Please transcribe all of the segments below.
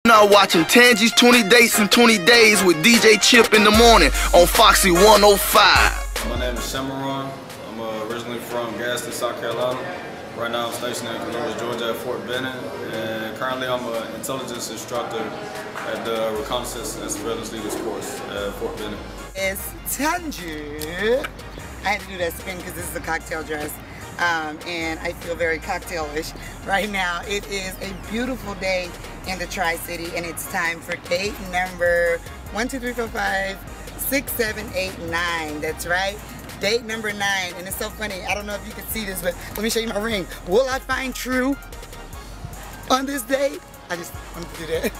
Now watching Tangie's 20 Dates in 20 Days with DJ Chip in the morning on Foxy 105. My name is Shameron. I'm originally from Gaston, South Carolina. Right now I'm stationed in Columbus, Georgia at Fort Benning. And currently I'm an intelligence instructor at the Reconnaissance and Surveillance Leaders course at Fort Benning. It's Tangie. I had to do that spin because this is a cocktail dress. And I feel very cocktailish right now. It is a beautiful day in the Tri-City, and it's time for date number 1, 2, 3, 4, 5, 6, 7, 8, 9. That's right, date number 9. And it's so funny, I don't know if you can see this, but let me show you my ring. Will I find true on this date? I just wanted to do that.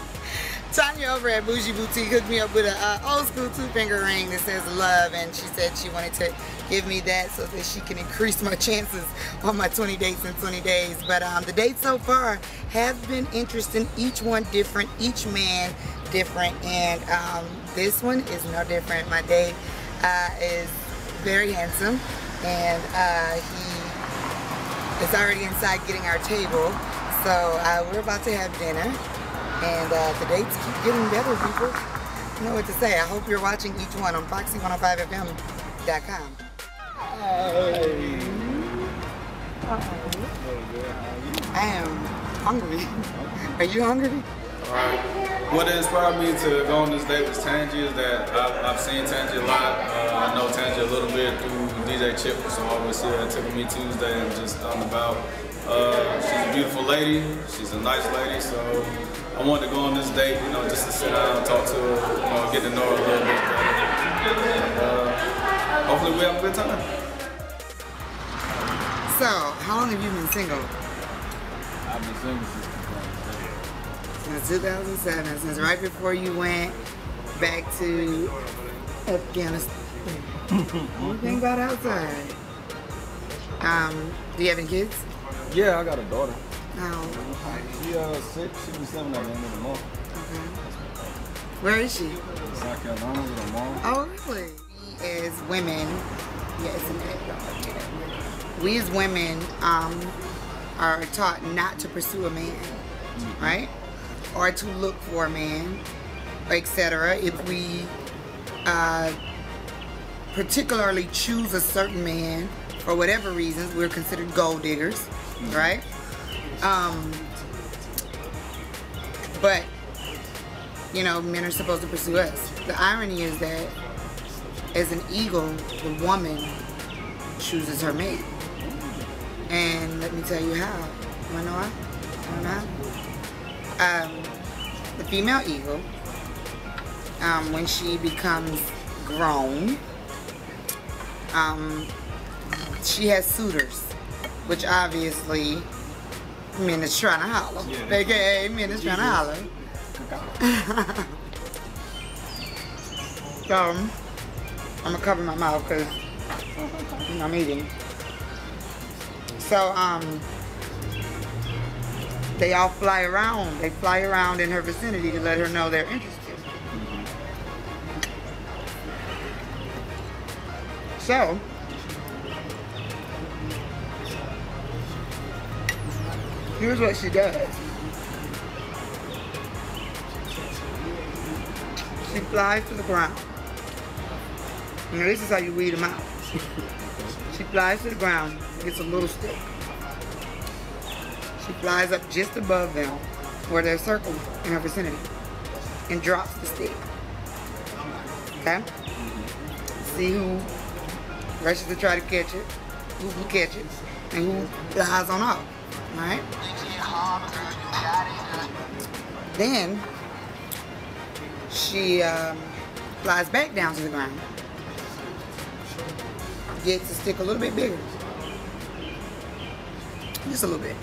Tanya over at Bougie Boutique hooked me up with an old school 2-finger ring that says love, and she said she wanted to give me that so that she can increase my chances on my 20 dates in 20 days. But the dates so far have been interesting, each one different, each man different, and this one is no different. My date is very handsome, and he is already inside getting our table, so we're about to have dinner. And the dates keep getting better, people. You know what to say. I hope you're watching each one on Foxy105fm.com. Hey. I am hungry. Are you hungry? Alright. What inspired me to go on this date with Tangie is that I've seen Tangie a lot. I know Tangie a little bit through DJ Chip, so I always see her at Tickle Me Tuesday and just out and about. She's a beautiful lady. She's a nice lady, so I wanted to go on this date, you know, just to sit down and talk to her, you know, get to know her a little bit better. And, hopefully we have a good time. So, how long have you been single? I've been single since 2007, since right before you went back to Afghanistan. What do you think about outside? Do you have any kids? Yeah, I got a daughter. Oh. She's 6, she'll be 7 at the end of the month. Okay. Where is she? South Carolina with her mom. Oh, really? We as women, we as women are taught not to pursue a man, right? Or to look for a man, etc. If we particularly choose a certain man for whatever reasons, we're considered gold diggers, right? But, you know, men are supposed to pursue us. The irony is that as an eagle, the woman chooses her mate. And let me tell you how. You wanna know why? You wanna know how? The female eagle, when she becomes grown, she has suitors, which obviously men is trying to holler. AKA men is trying to holler. So I'm gonna cover my mouth because I'm eating. So they all fly around. They fly around in her vicinity to let her know they're interested. So here's what she does. She flies to the ground. And this is how you weed them out. She flies to the ground, gets a little stick. She flies up just above them, where they're circled in her vicinity, and drops the stick. Okay? See who rushes to try to catch it, who can catch it, and who flies on off. Alright? Then she flies back down to the ground, gets the stick a little bit bigger, just a little bit.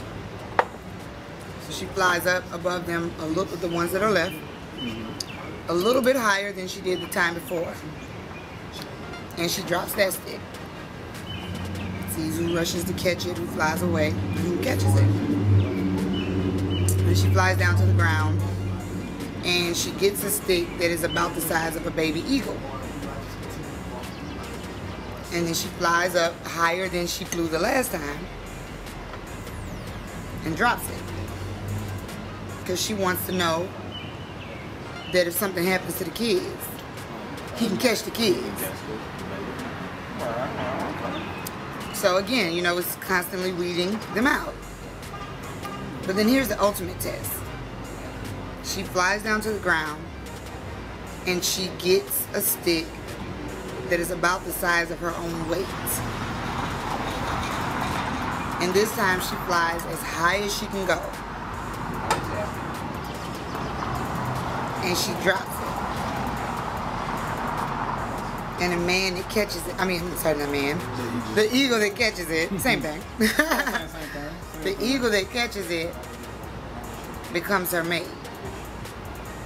So she flies up above them, a little, the ones that are left, a little bit higher than she did the time before, and she drops that stick. Sees who rushes to catch it, who flies away, and who catches it. And she flies down to the ground, and she gets a stick that is about the size of a baby eagle. And then she flies up higher than she flew the last time, and drops it. Because she wants to know that if something happens to the kids, he can catch the kids. So again, you know, it's constantly weeding them out. But then here's the ultimate test. She flies down to the ground and she gets a stick that is about the size of her own weight. And this time she flies as high as she can go. And she drops it. And the man that catches it, sorry, not man, the eagle that catches it, same thing. The eagle that catches it becomes her mate.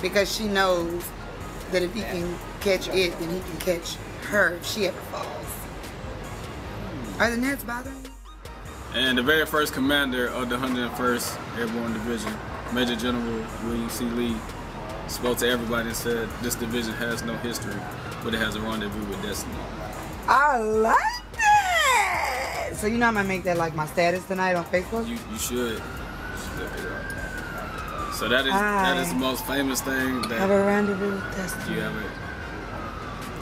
Because she knows that if he can catch it, then he can catch her if she ever falls. Are the Nets bothering you? And the very first commander of the 101st Airborne Division, Major General William C. Lee, spoke to everybody and said, this division has no history, but it has a rendezvous with destiny. I like that! So you know I'm gonna make that like my status tonight on Facebook? You should. So that is the most famous thing that have a rendezvous with destiny. You have it.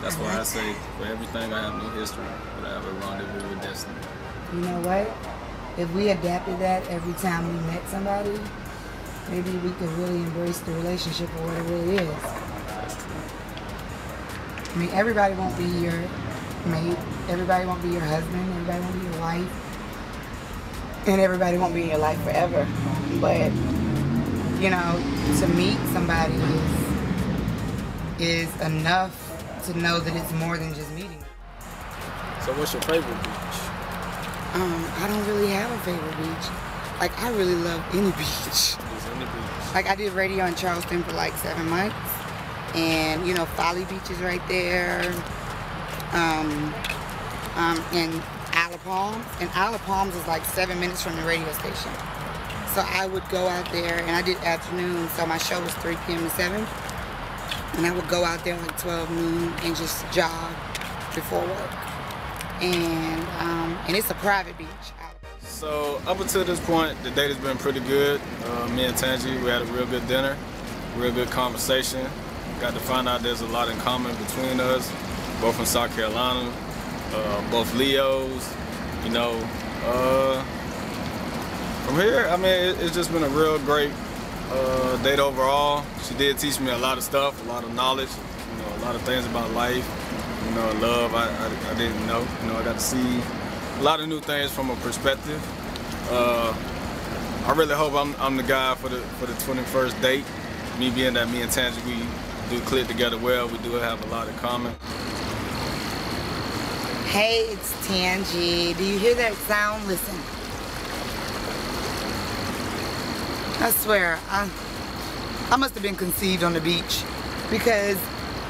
That's why I say, for everything I have no history, but I have a rendezvous with destiny. You know what? If we adapted that every time we met somebody, maybe we could really embrace the relationship for what it really is. I mean, everybody won't be your mate, everybody won't be your husband, everybody won't be your wife, and everybody won't be in your life forever. But, you know, to meet somebody is enough to know that it's more than just meeting. So what's your favorite beach? I don't really have a favorite beach. Like, I really love any beach. Just any beach. Like, I did radio in Charleston for like 7 months. And, you know, Folly Beach is right there. And Isle of Palms. And Isle of Palms is like 7 minutes from the radio station. So I would go out there, and I did afternoon, so my show was 3 p.m. to 7. And I would go out there like 12 noon and just jog before work. And it's a private beach. So up until this point, the date has been pretty good. Me and Tangie, we had a real good dinner, real good conversation. Got to find out there's a lot in common between us, both from South Carolina, both Leos, you know. From here, I mean, it's just been a real great date overall. She did teach me a lot of stuff, a lot of knowledge, you know, a lot of things about life, you know, love I didn't know. You know, I got to see a lot of new things from a perspective. I really hope I'm the guy for the 21st date. Me being that me and Tangie, we do click together well. We do have a lot in common. Hey, it's Tangie. Do you hear that sound? Listen. I swear, I must have been conceived on the beach, because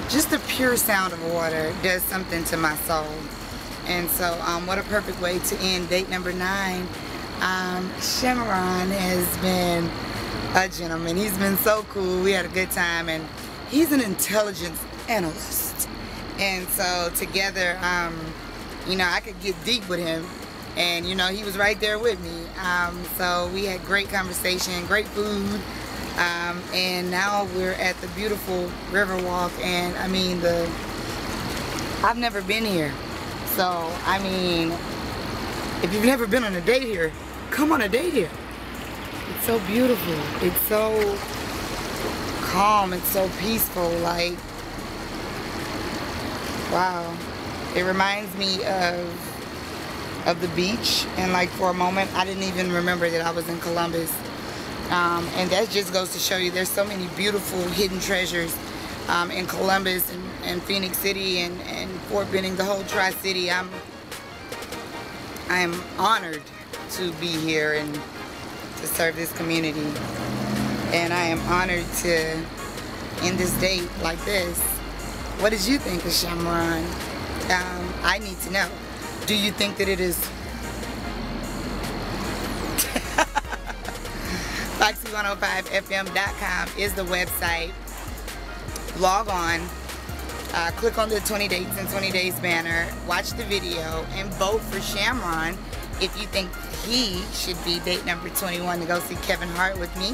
just the pure sound of water does something to my soul. And so, what a perfect way to end date number 9. Shameron has been a gentleman. He's been so cool. We had a good time, and he's an intelligence analyst. And so together, you know, I could get deep with him, and you know, he was right there with me. So we had great conversation, great food, and now we're at the beautiful Riverwalk. And I mean, I've never been here. So, I mean, if you've never been on a date here, come on a date here. It's so beautiful. It's so calm. It's so peaceful. Like, wow. It reminds me of the beach. And like, for a moment, I didn't even remember that I was in Columbus. And that just goes to show you there's so many beautiful hidden treasures in Columbus and Phoenix City and Fort Benning, the whole Tri-City. I am honored to be here and to serve this community. And I am honored to end this date like this. What did you think of Shameron? I need to know. Do you think that it is Foxy105fm.com is the website. Log on, click on the 20 dates and 20 days banner, watch the video, and vote for Shameron if you think he should be date number 21 to go see Kevin Hart with me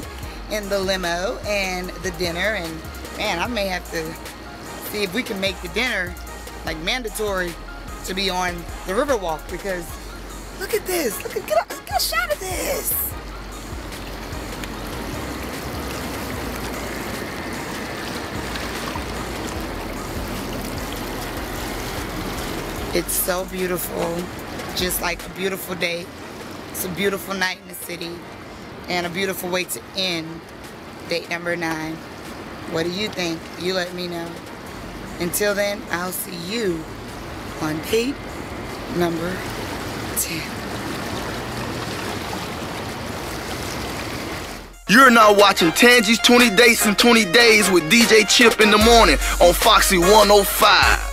in the limo and the dinner, and man, I may have to see if we can make the dinner like mandatory to be on the Riverwalk, because look at this. Get a shot of this. It's so beautiful, just like a beautiful day. It's a beautiful night in the city and a beautiful way to end date number 9. What do you think? You let me know. Until then, I'll see you on date number 10. You're now watching Tangie's 20 Dates in 20 Days with DJ Chip in the morning on Foxy 105.